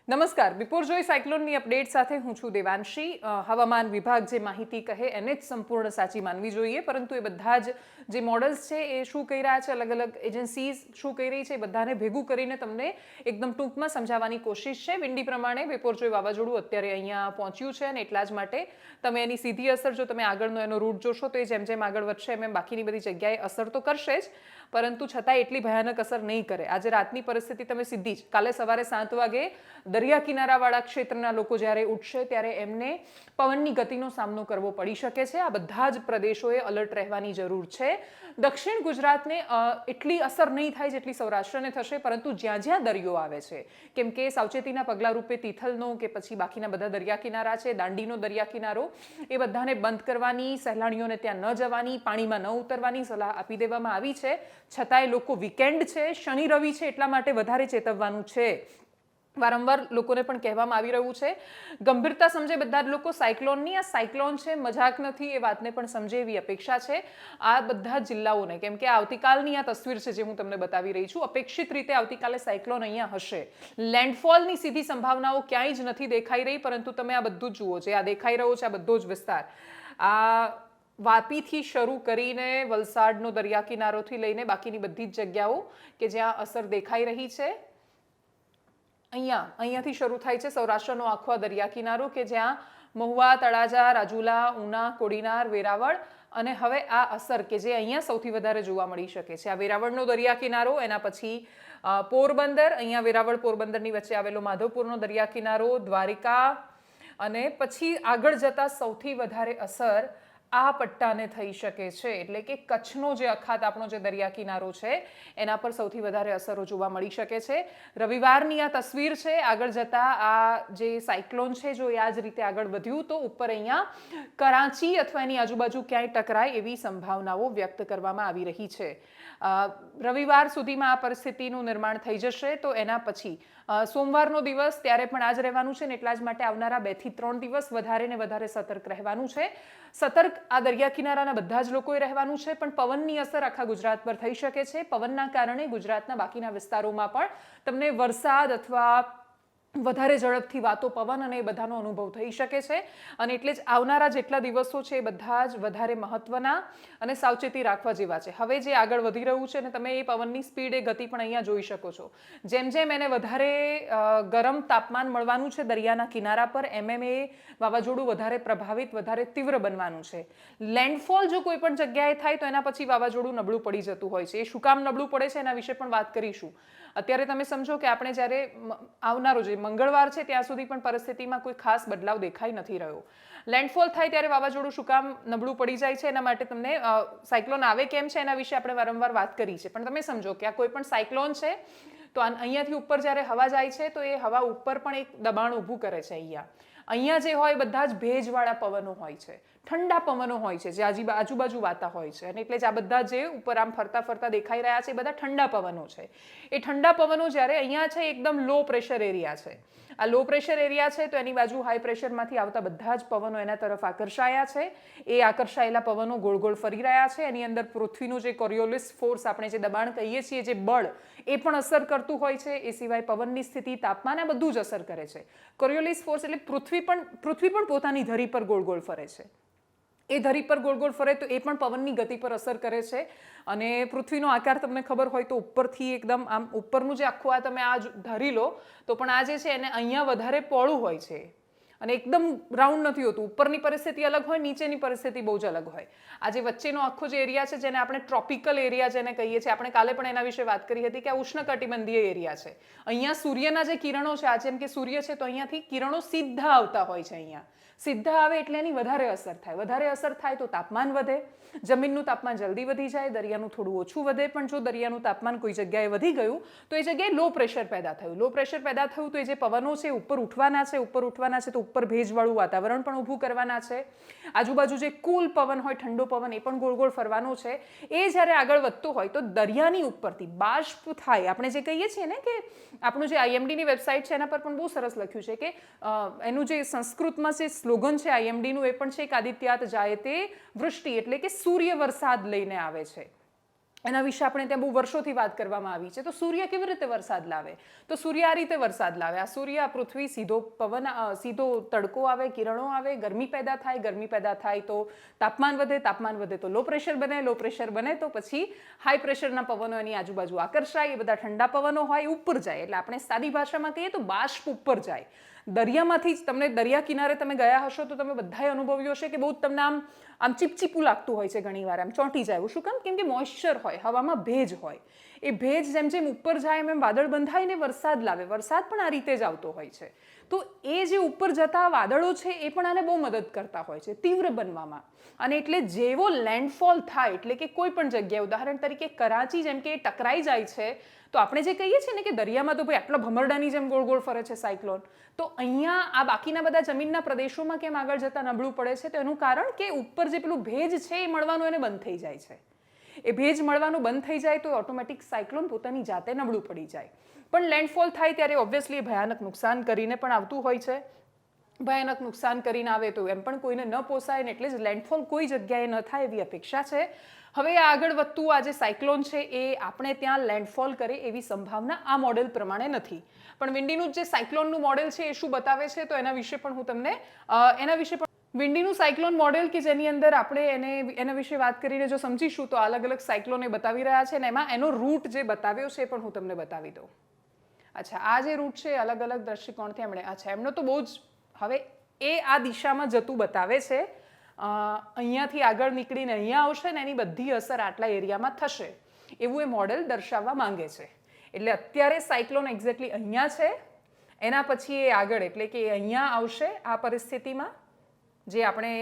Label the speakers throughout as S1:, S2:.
S1: નમસ્કાર. બિપોરજોય સાયક્લોનની અપડેટ સાથે હું છું દેવાંશી. હવામાન વિભાગ જે માહિતી કહે એને જ સંપૂર્ણ સાચી માનવી જોઈએ, પરંતુ એ બધા જ જે મોડલ્સ છે એ શું કહી રહ્યા છે, અલગ અલગ એજન્સીઝ શું કહી રહી છે, એ બધાને ભેગું કરીને તમને એકદમ ટૂંકમાં સમજાવવાની કોશિશ છે. વિંડી પ્રમાણે બિપોરજોય વાવાઝોડું અત્યારે અહીંયા પહોંચ્યું છે અને એટલા જ માટે તમે એની સીધી અસર જો તમે આગળનો એનો રૂટ જોશો તો એ જેમ જેમ આગળ વધશે એમ બાકીની બધી જગ્યાએ અસર તો કરશે જ, પરંતુ છતાં એટલી ભયાનક અસર નહીં કરે. આજે રાતની પરિસ્થિતિ તમે સીધી જ કાલે સવારે 7 વાગે દરિયા કિનારાવાળા ક્ષેત્રના લોકો જ્યારે ઉઠશે ત્યારે એમને પવનની ગતિનો સામનો કરવો પડી શકે છે. આ બધા જ પ્રદેશોએ અલર્ટ રહેવાની જરૂર છે. દક્ષિણ ગુજરાતને એટલી અસર નહીં થાય જેટલી સૌરાષ્ટ્રને થશે, પરંતુ જ્યાં જ્યાં દરિયો આવે છે, કેમ કે સાવચેતીના પગલા રૂપે તિથલનો કે પછી બાકીના બધા દરિયા કિનારા છે, દાંડીનો દરિયા કિનારો, એ બધાને બંધ કરવાની, સહેલાણીઓને ત્યાં ન જવાની, પાણીમાં ન ઉતરવાની સલાહ આપી દેવામાં આવી છે. છતાંય લોકો વીકેન્ડ છે, શનિ રવિ છે, એટલા માટે વધારે ચેતવવાનું છે. વારંવાર લોકોને પણ કહેવામાં આવી રહ્યું છે, ગંભીરતા સમજે બધા જ લોકો. સાયક્લોનની આ સાયક્લોન છે, મજાક નથી, એ વાતને પણ સમજે એવી અપેક્ષા છે આ બધા જિલ્લાઓને, કેમ કે આવતીકાલની આ તસવીર છે જે હું તમને બતાવી રહી છું. અપેક્ષિત રીતે આવતીકાલે સાયક્લોન અહીંયા હશે. લેન્ડફોલની સીધી સંભાવનાઓ ક્યાંય જ નથી દેખાઈ રહી, પરંતુ તમે આ બધું જ જુઓ, જે આ દેખાઈ રહ્યો છે આ બધો જ વિસ્તાર, આ વાપીથી શરૂ કરીને વલસાડનો દરિયા કિનારોથી લઈને બાકીની બધી જ જગ્યાઓ કે જ્યાં અસર દેખાઈ રહી છે, અહીંયાથી શરૂ થાય છે સૌરાષ્ટ્રનો આખો દરિયા કિનારો, કે જ્યાં મહુવા, તળાજા, રાજુલા, ઉના, કોડીનાર, વેરાવળ, અને હવે આ અસર કે જે અહીંયા સૌથી વધારે જોવા મળી શકે છે, આ વેરાવળનો દરિયા કિનારો, એના પછી પોરબંદર, અહીંયા વેરાવળ પોરબંદરની વચ્ચે આવેલો માધવપુરનો દરિયા કિનારો, દ્વારિકા, અને પછી આગળ જતા સૌથી વધારે અસર આ પટ્ટાને થઈ શકે છે. એટલે કે કચ્છનો જે અખાત આપણો જે દરિયા કિનારો છે એના પર સૌથી વધારે અસરો જોવા મળી શકે છે. રવિવારની આ તસવીર છે. આગળ જતા આ જે સાયક્લોન છે જો એ આ જ રીતે આગળ વધ્યું તો ઉપર અહીંયા કરાચી અથવા એની આજુબાજુ ક્યાંય ટકરાય એવી સંભાવનાઓ વ્યક્ત કરવામાં આવી રહી છે. રવિવાર સુધીમાં આ પરિસ્થિતિનું નિર્માણ થઈ જશે, તો એના પછી સોમવારનો દિવસ ત્યારે પણ આ જ રહેવાનું છે ને એટલા જ માટે આવનારા 2 થી 3 દિવસ વધારે ને વધારે સતર્ક રહેવાનું છે. સતર્ક આ દરિયા કિનારાના બધા જ લોકોએ રહેવાનું છે, પણ પવનની અસર આખા ગુજરાત પર થઈ શકે છે. પવનના કારણે ગુજરાતના બાકીના વિસ્તારોમાં પણ તમને વરસાદ અથવા વધારે ઝડપથી વાતો પવન અને એ બધાનો અનુભવ થઈ શકે છે. અને એટલે જ આવનારા જેટલા દિવસો છે એ બધા જ વધારે મહત્વના અને સાવચેતી રાખવા જેવા છે. હવે જે આગળ વધી રહ્યું છે ને તમે એ પવનની સ્પીડ, એ ગતિ પણ અહીંયા જોઈ શકો છો. જેમ જેમ એને વધારે ગરમ તાપમાન મળવાનું છે દરિયાના કિનારા પર, એમ એમ એ વાવાઝોડું વધારે પ્રભાવિત, વધારે તીવ્ર બનવાનું છે. લેન્ડફોલ જો કોઈ પણ જગ્યાએ થાય તો એના પછી વાવાઝોડું નબળું પડી જતું હોય છે. એ શું કામ નબળું પડે છે એના વિશે પણ વાત કરીશું. અત્યારે તમે સમજો કે આપણે જ્યારે આવનારો જે મંગળવાર છે ત્યાં સુધી પણ પરિસ્થિતિમાં કોઈ ખાસ બદલાવ દેખાઈ નથી રહ્યો. લેન્ડફોલ થાય ત્યારે વાવાઝોડું શું કામ નબળું પડી જાય છે એના માટે તમને સાયક્લોન આવે કેમ છે એના વિશે આપણે વારંવાર વાત કરી છે. પણ તમે સમજો કે આ કોઈ પણ સાયક્લોન છે તો અહીંયાથી ઉપર જ્યારે હવા જાય છે તો એ હવા ઉપર પણ એક દબાણ ઊભું કરે છે. અહીંયા જે હોય બધા જ ભેજવાળા પવનો હોય છે, ઠંડા પવનો હોય છે જે આજુબાજુ વાતા હોય છે, અને એટલે જ આ બધા જે ઉપર આમ ફરતા ફરતા દેખાઈ રહ્યા છે એ બધા ઠંડા પવનો છે. એ ઠંડા પવનો જ્યારે અહીંયા છે એકદમ લો પ્રેશર એરિયા છે. આ લો પ્રેશર એરિયા છે તો એની બાજુ હાઈ પ્રેશરમાંથી આવતા બધા જ પવનો એના તરફ આકર્ષાયા છે. એ આકર્ષાયેલા પવનો ગોળ ગોળ ફરી રહ્યા છે. એની અંદર પૃથ્વીનું જે કોરિયોલિસ ફોર્સ, આપણે જે દબાણ કહીએ છીએ, જે બળ, એ પણ અસર કરતું હોય છે. એ સિવાય પવનની સ્થિતિ, તાપમાન, આ બધું જ અસર કરે છે. કોરિયોલિસ ફોર્સ એટલે પૃથ્વી પણ પોતાની ધરી પર ગોળ ગોળ ફરે છે. એ ધરી પર ગોળ ગોળ ફરે તો એ પણ પવનની ગતિ પર અસર કરે છે. અને પૃથ્વીનો આકાર તમને ખબર હોય તો ઉપરથી એકદમ આમ ઉપરનું જે આખું આ તમે આ ધરી લો તો પણ આ જે છે એને અહીંયા વધારે પહોળું હોય છે અને એકદમ રાઉન્ડ નથી હોતું. ઉપરની પરિસ્થિતિ અલગ હોય, નીચેની પરિસ્થિતિ બહુ જ અલગ હોય. આ જે વચ્ચેનો આખો જે એરિયા છે જેને આપણે ટ્રોપિકલ એરિયા જેને કહીએ છીએ, આપણે કાલે પણ એના વિશે વાત કરી હતી કે આ ઉષ્ણકટિબંધીય એરિયા છે. અહીંયા સૂર્યના જે કિરણો છે, આ જેમ કે સૂર્ય છે તો અહીંયાથી કિરણો સીધા આવતા હોય છે. અહીંયા સીધા આવે એટલે એની વધારે અસર થાય. વધારે અસર થાય તો તાપમાન વધે, જમીનનું તાપમાન જલ્દી વધી જાય, દરિયાનું થોડું ઓછું વધે. પણ જો દરિયાનું તાપમાન કોઈ જગ્યાએ વધી ગયું તો એ જગ્યાએ લો પ્રેશર પેદા થયું. લો પ્રેશર પેદા થયું તો એ જે પવનો છે ઉપર ઉઠવાના છે તો ઉપર ભેજવાળું વાતાવરણ પણ ઊભું કરવાના છે. આજુબાજુ જે કુલ પવન હોય, ઠંડો પવન, એ પણ ગોળ ગોળ ફરવાનો છે. એ જ્યારે આગળ વધતો હોય તો દરિયાની ઉપરથી બાષ્પ થાય. આપણે જે કહીએ છીએ ને કે આપણું જે આઈએમડીની વેબસાઇટ છે એના પર પણ બહુ સરસ લખ્યું છે કે એનું જે સંસ્કૃતમાં જે સ્લોગન છે આઈએમડીનું એ પણ છે કે આદિત્યાત જાયતે વૃષ્ટિ, એટલે કે સૂર્ય વરસાદ લઈને આવે છે. એના વિશે આપણે ત્યાં બહુ વર્ષોથી વાત કરવામાં આવી છે. તો સૂર્ય કેવી રીતે વરસાદ લાવે? તો સૂર્ય આ રીતે વરસાદ લાવે. આ સૂર્ય, આ પૃથ્વી, સીધો પવન, સીધો તડકો આવે, કિરણો આવે, ગરમી પેદા થાય, ગરમી પેદા થાય તો તાપમાન વધે, તાપમાન વધે તો લો પ્રેશર બને, લો પ્રેશર બને તો પછી હાઈ પ્રેશરના પવનો એની આજુબાજુ આકર્ષાય, એ બધા ઠંડા પવનો હોય ઉપર જાય. એટલે આપણે સાદી ભાષામાં કહીએ તો બાષ્પ ઉપર જાય. દરિયામાંથી જ તમને દરિયા કિનારે તમે ગયા હશો તો તમે બધાએ અનુભવ્યું હશે કે બહુ તમને આમ ચીપચીપું લાગતું હોય છે ઘણીવાર, આમ ચોંટી જાય. શું કામ? કેમ કે મોઇશ્ચર હોય, હવામાં ભેજ હોય. એ ભેજ જેમ જેમ ઉપર જાય એમ વાદળ બંધાય ને વરસાદ લાવે. વરસાદ પણ આ રીતે જ આવતો હોય છે. તો એ જે ઉપર જતા વાદળો છે એ પણ આને બહુ મદદ કરતા હોય છે તીવ્ર બનવામાં. અને એટલે જેવો લેન્ડફોલ થાય, એટલે કે કોઈ પણ જગ્યાએ, ઉદાહરણ તરીકે કરાચી જેમ કે ટકરાઈ જાય છે, તો આપણે જે કહીએ છીએ ને કે દરિયામાં તો ભાઈ આટલા ભમરડાની જેમ ગોળ ગોળ ફરે છે સાયક્લોન, તો અહીંયા આ બાકીના બધા જમીનના પ્રદેશોમાં કેમ આગળ જતા નબળું પડે છે? તો એનું કારણ કે ઉપર જે પેલું ભેજ છે એ મળવાનું એને બંધ થઈ જાય છે. એ ભેજ મળવાનું બંધ થઈ જાય તો ઓટોમેટિક સાયક્લોન પોતાની જાતે નબળું પડી જાય. પણ લેન્ડફોલ થાય ત્યારે ઓબ્વિયસલી ભયાનક નુકસાન કરીને પણ આવતું હોય છે. ભયાનક નુકસાન કરીને આવે તો એમ પણ કોઈને ન પોસાય ને, એટલે જ લેન્ડફોલ કોઈ જગ્યાએ ન થાય એવી અપેક્ષા છે. હવે આગળ વધતું આ જે સાયક્લોન છે એ આપણે ત્યાં લેન્ડફોલ કરે એવી સંભાવના આ મોડેલ પ્રમાણે નથી. પણ વિન્ડીનું જે સાયક્લોનનું મોડેલ છે એ શું બતાવે છે તો એના વિશે પણ હું તમને વિન્ડીનું સાયક્લોન મોડેલ કે જેની અંદર આપણે એના વિશે વાત કરીને જો સમજીશું તો અલગ અલગ સાયક્લોન એ બતાવી રહ્યા છે, અને એમાં એનો રૂટ જે બતાવ્યો છે એ પણ હું તમને બતાવી દઉં. અચ્છા, આ જે રૂટ છે અલગ અલગ દ્રષ્ટિકોણથી એમનો તો બહુ જ, હવે એ આ દિશામાં જતું બતાવે છે. અહીંયાથી આગળ નીકળીને અહીંયા આવશે ને એની બધી અસર આટલા એરિયામાં થશે એવું એ મોડેલ દર્શાવવા માંગે છે. એટલે અત્યારે સાયક્લોન એક્ઝેક્ટલી અહીંયા છે, એના પછી એ આગળ, એટલે કે અહીંયા આવશે આ પરિસ્થિતિમાં જે આપણે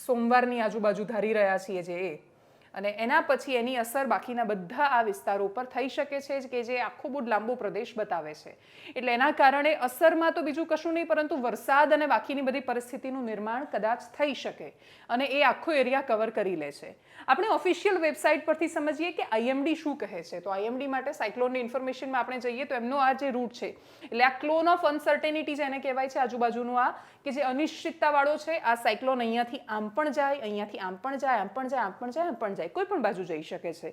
S1: સોમવારની આજુબાજુ ધારી રહ્યા છીએ જે એ, અને એના પછી એની અસર બાકીના બધા આ વિસ્તારો ઉપર થઈ શકે છે કે જે આખો બહુ લાંબો પ્રદેશ બતાવે છે. એટલે એના કારણે અસરમાં તો બીજું કશું નહીં પરંતુ વરસાદ અને બાકીની બધી પરિસ્થિતિનું નિર્માણ કદાચ થઈ શકે, અને એ આખો એરિયા કવર કરી લે છે. આપણે ઓફિશિયલ વેબસાઇટ પરથી સમજીએ કે આઈએમડી શું કહે છે. તો આઈએમડી માટે સાયક્લોનની ઇન્ફોર્મેશનમાં આપણે જઈએ તો એમનો આ જે રૂટ છે, એટલે આ ક્લોન ઓફ અનસર્ટેનિટી જેને કહેવાય છે, આજુબાજુનું આ કે જે અનિશ્ચિતતાવાળો છે, આ સાયક્લોન અહીંયાથી આમ પણ જાય, અહીંયાથી આમ પણ જાય, આમ પણ જાય, આમ પણ જાય, આમ પણ જાય, કોઈ પણ બાજુ જઈ શકે છે.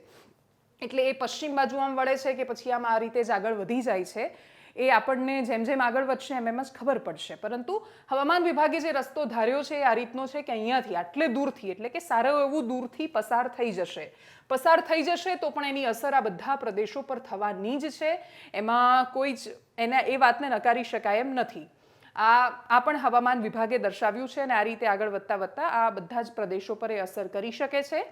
S1: એટલે એ પશ્ચિમ બાજુ આમ વળે છે કે પછી આમ આ રીતે જ આગળ વધી જાય છે એ આપણને જેમ જેમ આગળ વધશે એમ એમ જ ખબર પડશે. પરંતુ હવામાન વિભાગે જે રસ્તો ધાર્યો છે એ આ રીતનો છે કે અહીંયાથી આટલે દૂરથી, એટલે કે સારું એવું દૂરથી પસાર થઈ જશે તો પણ એની અસર આ બધા પ્રદેશો પર થવાની જ છે. એમાં કોઈ જ એ વાતને નકારી શકાય એમ નથી. આ પણ હવામાન વિભાગે દર્શાવ્યું છે, અને આ રીતે આગળ વધતા આ બધા જ પ્રદેશો પર એ અસર કરી શકે છે,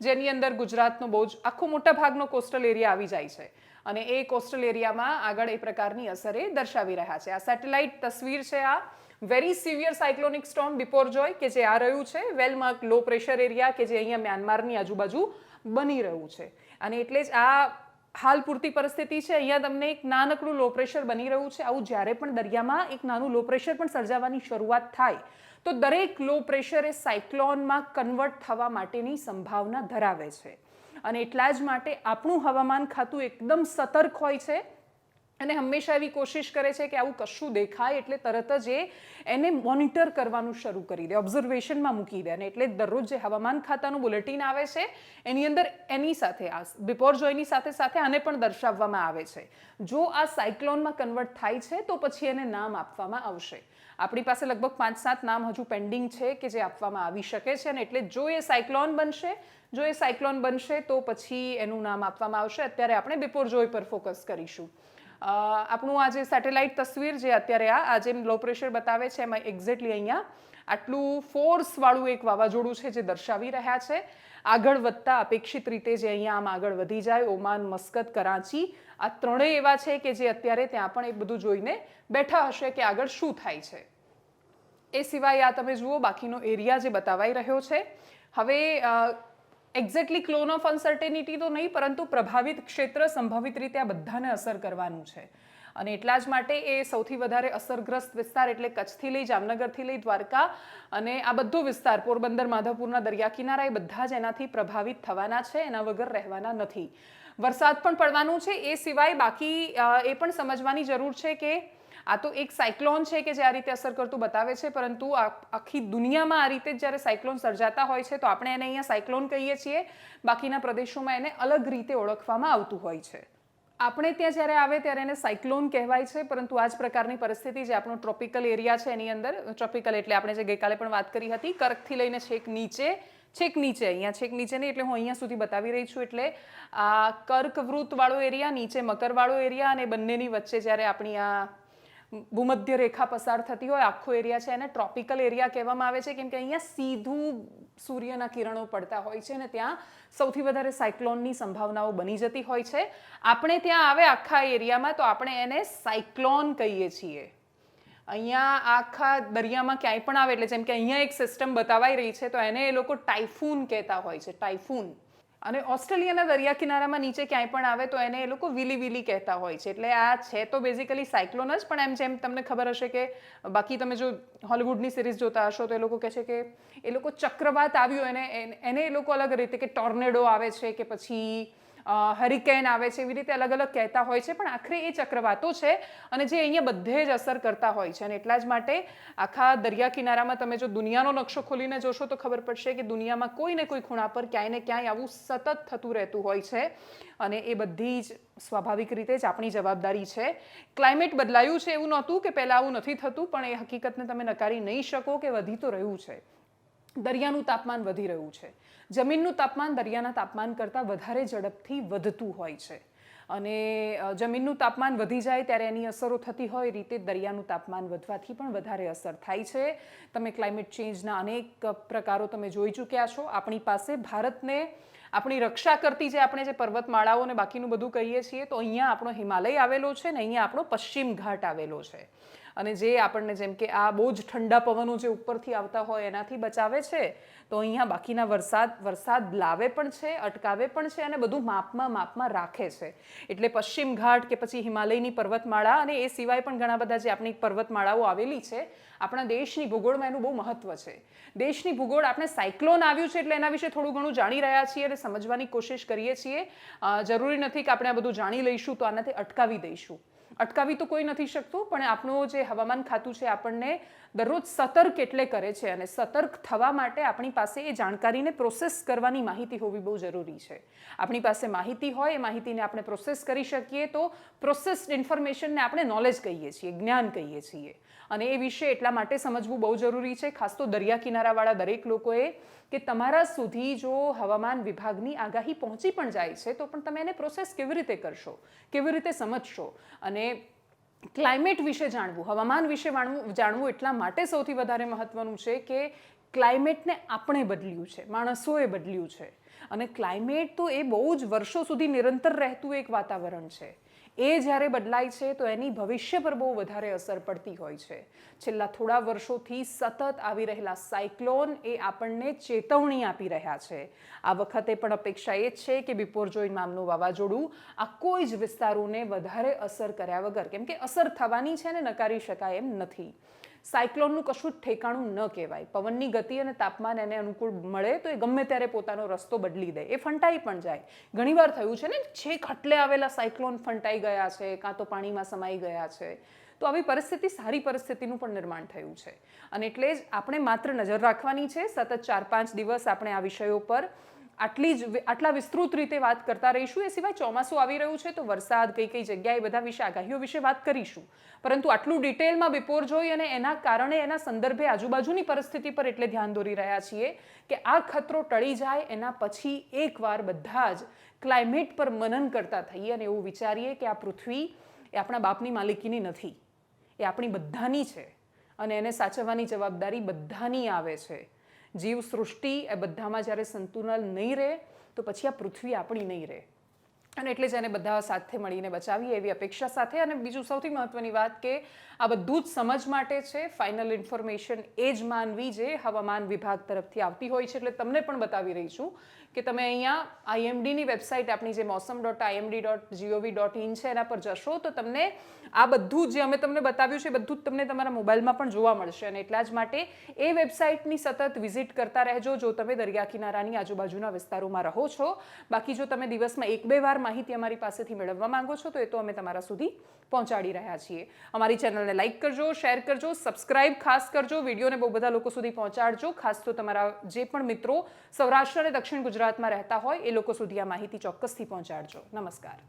S1: જેની અંદર ગુજરાતનો બહુ જ આખો મોટા ભાગનો કોસ્ટલ એરિયા આવી જાય છે, અને એ કોસ્ટલ એરિયામાં આગળ એ પ્રકારની અસર એ દર્શાવી રહ્યા છે. આ સેટેલાઇટ તસવીર છે, આ very severe cyclonic storm Biparjoy કે જે આ રહ્યું છે, વેલ માર્ક લો પ્રેશર એરિયા કે જે અહીંયા મ્યાનમારની આજુબાજુ બની રહ્યું છે. અને એટલે જ આ હાલ પૂરતી પરિસ્થિતિ છે. અહીંયા તમને એક નાનકડું લો પ્રેશર બની રહ્યું છે. આવું જ્યારે પણ દરિયામાં એક નાનું લો પ્રેશર પણ સર્જાવાની શરૂઆત થાય તો દરેક લો પ્રેશર એ સાયક્લોનમાં કન્વર્ટ થવા માટેની સંભાવના ધરાવે છે. અને એટલા જ માટે આપણું હવામાન ખાતું એકદમ સતર્ક હોય છે અને હંમેશા એવી કોશિશ કરે છે કે આવું કશું દેખાય એટલે તરત જ એને મોનિટર કરવાનું શરૂ કરી દે, ઓબ્ઝર્વેશનમાં મૂકી દે. અને એટલે દરરોજ જે હવામાન ખાતાનું બુલેટિન આવે છે એની અંદર એની સાથે આ બિપોરજોયની સાથે સાથે આને પણ દર્શાવવામાં આવે છે. જો આ સાયક્લોનમાં કન્વર્ટ થાય છે તો પછી એને નામ આપવામાં આવશે. આપણી પાસે લગભગ 5-7 નામ હજુ પેન્ડિંગ છે કે જે આપવામાં આવી શકે છે, અને એટલે જો એ સાયક્લોન બનશે તો પછી એનું નામ આપવામાં આવશે. અત્યારે આપણે બિપોરજોય પર ફોકસ કરીશું. આપણું આ જે સેટેલાઇટ તસવીર જે અત્યારે આ જેમ લો પ્રેશર બતાવે છે એમાં એક્ઝેક્ટલી અહીંયા આટલું ફોર્સવાળું એક વાવાઝોડું છે જે દર્શાવી રહ્યા છે. આગળ વધતા અપેક્ષિત રીતે જે અહીંયા આમ આગળ વધી જાય, ઓમાન, મસ્કત, કરાચી, આ ત્રણેય એવા છે કે જે અત્યારે ત્યાં પણ એ બધું જોઈને બેઠા હશે કે આગળ શું થાય છે. એ સિવાય આ તમે જુઓ બાકીનો એરિયા જે બતાવાઈ રહ્યો છે. હવે એક્ઝેક્ટલી ક્લોન ઓફ અનસર્ટેનિટી તો નહીં પરંતુ પ્રભાવિત ક્ષેત્ર સંભવિત રીતે આ બધાને અસર કરવાનું છે. અને એટલા જ માટે એ સૌથી વધારે અસરગ્રસ્ત વિસ્તાર એટલે કચ્છથી લઈ જામનગરથી લઈ દ્વારકા અને આ બધો વિસ્તાર, પોરબંદર, માધવપુરના દરિયા કિનારા, એ બધા જ એનાથી પ્રભાવિત થવાના છે, એના વગર રહેવાના નથી. વરસાદ પણ પડવાનું છે. એ સિવાય બાકી એ પણ સમજવાની જરૂર છે કે આ તો એક સાયક્લોન છે કે જે આ રીતે અસર કરતું બતાવે છે, પરંતુ આખી દુનિયામાં આ રીતે જ્યારે સાયક્લોન સર્જાતા હોય છે તો આપણે એને અહીંયા સાયક્લોન કહીએ છીએ, બાકીના પ્રદેશોમાં એને અલગ રીતે ઓળખવામાં આવતું હોય છે. આપણે ત્યાં જ્યારે આવે ત્યારે એને સાયક્લોન કહેવાય છે, પરંતુ આ જ પ્રકારની પરિસ્થિતિ જે આપણો ટ્રોપિકલ એરિયા છે એની અંદર, ટ્રોપિકલ એટલે આપણે જે ગઈકાલે પણ વાત કરી હતી, કર્કથી લઈને છેક નીચે અહીંયા છેક નીચે નહીં, એટલે હું અહીંયા સુધી બતાવી રહી છું. એટલે આ કર્કવૃત્તવાળો એરિયા, નીચે મકરવાળો એરિયા, અને બંનેની વચ્ચે જ્યારે આપણી આ ભૂમધ્ય રેખા પસાર થતી હોય આખો એરિયા છે એને ટ્રોપિકલ એરિયા કહેવામાં આવે છે, કેમ કે અહીંયા સીધું સૂર્યના કિરણો પડતા હોય છે અને ત્યાં સૌથી વધારે સાયક્લોનની સંભાવનાઓ બની જતી હોય છે. આપણે ત્યાં આવે આખા એરિયામાં તો આપણે એને સાયક્લોન કહીએ છીએ. અહીંયા આખા દરિયામાં ક્યાંય પણ આવે, એટલે જેમ કે અહીંયા એક સિસ્ટમ બતાવાઈ રહી છે તો એને એ લોકો ટાઇફૂન કહેતા હોય છે, ટાઇફૂન. અને ઓસ્ટ્રેલિયાના દરિયા કિનારામાં નીચે ક્યાંય પણ આવે તો એને એ લોકો વિલી કહેતા હોય છે. એટલે આ છે તો બેઝિકલી સાયક્લોન જ, પણ એમ જેમ તમને ખબર હશે કે બાકી તમે જો હોલિવૂડની સિરીઝ જોતા હશો તો એ લોકો કહે છે કે એ લોકો ચક્રવાત આવ્યું એને એ લોકો અલગ રીતે, કે ટોર્નેડો આવે છે કે પછી હરિકેન આવે છે, એવી રીતે અલગ અલગ કહેતા હોય છે, પણ આખરે એ ચક્રવાતો છે અને જે અહીંયા બધે જ અસર કરતા હોય છે. અને એટલા જ માટે આખા દરિયા કિનારામાં તમે જો દુનિયાનો નકશો ખોલીને જોશો તો ખબર પડશે કે દુનિયામાં કોઈ ને કોઈ ખૂણા પર ક્યાંય ને ક્યાંય આવું સતત થતું રહેતું હોય છે, અને એ બધી જ સ્વાભાવિક રીતે જ આપણી જવાબદારી છે. ક્લાઇમેટ બદલાયું છે એવું નહોતું કે પહેલાં આવું નથી થતું, પણ એ હકીકતને તમે નકારી નહીં શકો કે વધી તો રહ્યું છે. દરિયાનું તાપમાન વધી રહ્યું છે. જમીનનું તાપમાન દરિયાના તાપમાન કરતાં વધારે ઝડપથી વધતું હોય છે, અને જમીનનું તાપમાન વધી જાય ત્યારે એની અસરો થતી હોય રીતે દરિયાનું તાપમાન વધવાથી પણ વધારે અસર થાય છે. તમે ક્લાઇમેટ ચેન્જના અનેક પ્રકારો તમે જોઈ ચૂક્યા છો. આપણી પાસે ભારતને આપણી રક્ષા કરતી જે આપણે જે પર્વતમાળાઓ અને બાકીનું બધું કહીએ છીએ, તો અહીંયા આપણો હિમાલય આવેલો છે ને અહીંયા આપણો પશ્ચિમ ઘાટ આવેલો છે, અને જે આપણને જેમ કે આ બહુ જ ઠંડા પવનો જે ઉપરથી આવતા હોય એનાથી બચાવે છે, તો અહીંયા બાકીના વરસાદ લાવે પણ છે, અટકાવે પણ છે, અને બધું માપમાં રાખે છે. એટલે પશ્ચિમ ઘાટ કે પછી હિમાલયની પર્વતમાળા, અને એ સિવાય પણ ઘણા બધા જે આપણી પર્વતમાળાઓ આવેલી છે, આપણા દેશની ભૂગોળમાં એનું બહુ મહત્વ છે. દેશની ભૂગોળ, આપણે સાયક્લોન આવ્યું છે એટલે એના વિશે થોડું ઘણું જાણી રહ્યા છીએ અને સમજવાની કોશિશ કરીએ છીએ. જરૂરી નથી કે આપણે આ બધું જાણી લઈશું તો આનાથી અટકાવી દઈશું. અટકાવી તો કોઈ નથી શકતું, પણ આપણું જે હવામાન ખાતું છે આપણને દરરોજ સતર્ક એટલે કરે છે, અને સતર્ક થવા માટે આપણી પાસે એ જાણકારીને પ્રોસેસ કરવાની માહિતી હોવી બહુ જરૂરી છે. આપણી પાસે માહિતી હોય, એ માહિતીને આપણે પ્રોસેસ કરી શકીએ તો પ્રોસેસ્ડ ઇન્ફોર્મેશનને આપણે નોલેજ કહીએ છીએ, જ્ઞાન કહીએ છીએ. અને એ વિશે એટલા માટે સમજવું બહુ જરૂરી છે, ખાસ તો દરિયા કિનારાવાળા દરેક લોકોએ, કે તમારા સુધી જો હવામાન વિભાગની આગાહી પહોંચી પણ જાય છે તો પણ તમે એને પ્રોસેસ કેવી રીતે કરશો, કેવી રીતે સમજશો. અને ક્લાઇમેટ વિશે જાણવું, હવામાન વિશે જાણવું એટલા માટે સૌથી વધારે મહત્વનું છે કે ક્લાઇમેટને આપણે બદલ્યું છે, માણસોએ બદલ્યું છે. અને ક્લાઇમેટ તો એ બહુ જ વર્ષો સુધી નિરંતર રહેતું એક વાતાવરણ છે. એ જ્યારે બદલાય છે તો એની ભવિષ્ય પર બહુ વધારે અસર પડતી હોય છે. છેલ્લા થોડા વર્ષોથી સતત આવી રહેલા સાયક્લોન એ આપણને ચેતવણી આપી રહ્યા છે. આ વખતે પણ અપેક્ષા એ જ છે કે બિપોરજોય નામનું વાવાઝોડું આ કોઈ જ વિસ્તારોને વધારે અસર કર્યા વગર, કેમ કે અસર થવાની છે ને નકારી શકાય એમ નથી. સાયક્લોનનું કશું જ ઠેકાણું ન કહેવાય. પવનની ગતિ અને તાપમાન એને અનુકૂળ મળે તો એ ગમે ત્યારે પોતાનો રસ્તો બદલી દે, એ ફંટાઈ પણ જાય. ઘણીવાર થયું છે ને, છેક હટલે આવેલા સાયક્લોન ફંટાઈ ગયા છે, કાં તો પાણીમાં સમાઈ ગયા છે. તો આવી પરિસ્થિતિ, સારી પરિસ્થિતિનું પણ નિર્માણ થયું છે. અને એટલે જ આપણે માત્ર નજર રાખવાની છે. સતત 4-5 દિવસ આપણે આ વિષયો પર આટલા વિસ્તૃત રીતે વાત કરતા રહીશું. એ સિવાય ચોમાસું આવી રહ્યું છે તો વરસાદ, કઈ જગ્યાએ, બધા વિશે, આગાહીઓ વિશે વાત કરીશું. પરંતુ આટલું ડિટેલમાં બિપોરજોય અને એના કારણે, એના સંદર્ભે આજુબાજુની પરિસ્થિતિ પર એટલે ધ્યાન દોરી રહ્યા છીએ કે આ ખતરો ટળી જાય એના પછી એકવાર બધા જ ક્લાઇમેટ પર મનન કરતા થઈએ અને એવું વિચારીએ કે આ પૃથ્વી એ આપણા બાપની માલિકીની નથી, એ આપણી બધાની છે, અને એને સાચવવાની જવાબદારી બધાની આવે છે. જીવ સૃષ્ટિ એ બધામાં જ્યારે સંતુલન નહીં રહે તો પછી આ પૃથ્વી આપણી નહીં રહે. અને એટલે જ એને બધા સાથે મળીને બચાવીએ એવી અપેક્ષા સાથે. અને બીજું સૌથી મહત્વની વાત કે આ બધું જ સમજ માટે છે. ફાઇનલ ઇન્ફોર્મેશન એ જ માનવી જે હવામાન વિભાગ તરફથી આવતી હોય છે. એટલે તમને પણ બતાવી રહી છું કે તમે અહીંયા આઈએમડીની વેબસાઇટ, આપણી જે mosam.imd.gov.in છે એના પર જશો તો તમને આ બધું જે અમે તમને બતાવ્યું છે બધું જ તમને તમારા મોબાઈલમાં પણ જોવા મળશે. અને એટલા જ માટે એ વેબસાઇટની સતત વિઝિટ કરતા રહેજો જો તમે દરિયા કિનારાની આજુબાજુના વિસ્તારોમાં રહો છો. બાકી જો તમે દિવસમાં 1-2 વાર માહિતી અમારી પાસેથી મેળવવા માંગો છો તો એ તો અમે તમારા સુધી પહોંચાડી રહ્યા છીએ. અમારી ચેનલને લાઇક કરજો, શેર કરજો, સબસ્ક્રાઇબ ખાસ કરજો, વિડીયોને બહુ બધા લોકો સુધી પહોંચાડજો. ખાસ તો તમારા જે પણ મિત્રો સૌરાષ્ટ્ર અને દક્ષિણ ગુજરાતમાં રહેતા હોય એ લોકો સુધી આ માહિતી ચોક્કસથી પહોંચાડજો. નમસ્કાર.